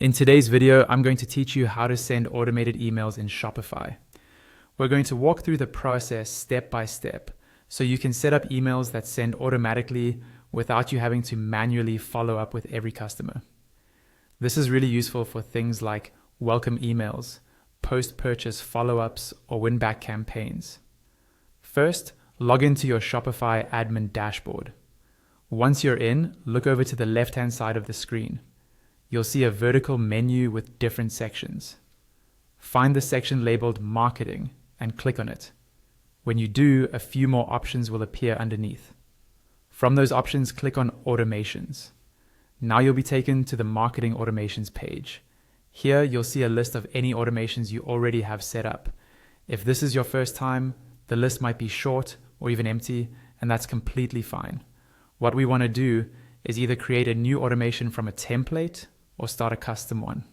In today's video, I'm going to teach you how to send automated emails in Shopify. We're going to walk through the process step by step so you can set up emails that send automatically without you having to manually follow up with every customer. This is really useful for things like welcome emails, post-purchase follow-ups, or win-back campaigns. First, log into your Shopify admin dashboard. Once you're in, look over to the left-hand side of the screen. You'll see a vertical menu with different sections. Find the section labeled Marketing and click on it. When you do, a few more options will appear underneath. From those options, click on Automations. Now you'll be taken to the Marketing Automations page. Here, you'll see a list of any automations you already have set up. If this is your first time, the list might be short or even empty, and that's completely fine. What we want to do is either create a new automation from a template or start a custom one.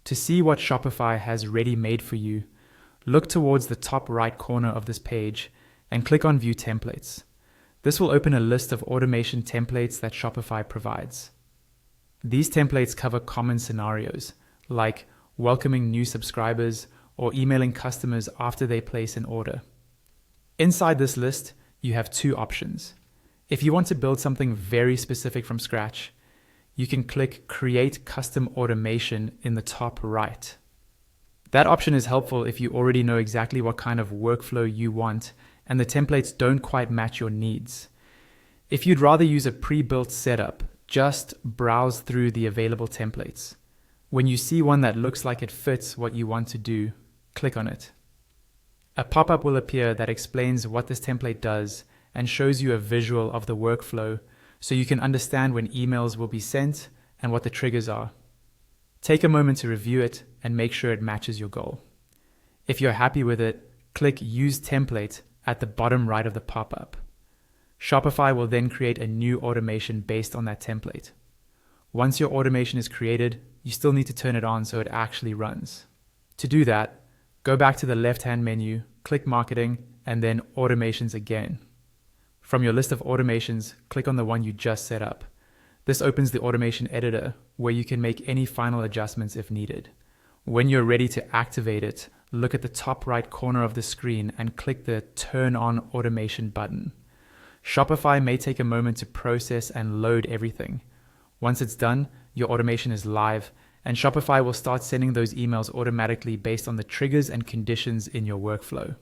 To see what Shopify has ready made for you, look towards the top right corner of this page and click on View Templates. This will open a list of automation templates that Shopify provides. These templates cover common scenarios, like welcoming new subscribers or emailing customers after they place an order. Inside this list, you have two options. If you want to build something very specific from scratch, you can click Create Custom Automation in the top right. That option is helpful if you already know exactly what kind of workflow you want and the templates don't quite match your needs. If you'd rather use a pre-built setup, just browse through the available templates. When you see one that looks like it fits what you want to do, click on it. A pop-up will appear that explains what this template does and shows you a visual of the workflow so you can understand when emails will be sent and what the triggers are. Take a moment to review it and make sure it matches your goal. If you're happy with it, click Use Template at the bottom right of the pop-up. Shopify will then create a new automation based on that template. Once your automation is created, you still need to turn it on so it actually runs. To do that, go back to the left-hand menu, click Marketing, and then Automations again. From your list of automations, click on the one you just set up. This opens the automation editor where you can make any final adjustments if needed. When you're ready to activate it, look at the top right corner of the screen and click the Turn on Automation button. Shopify may take a moment to process and load everything. Once it's done, your automation is live, and Shopify will start sending those emails automatically based on the triggers and conditions in your workflow.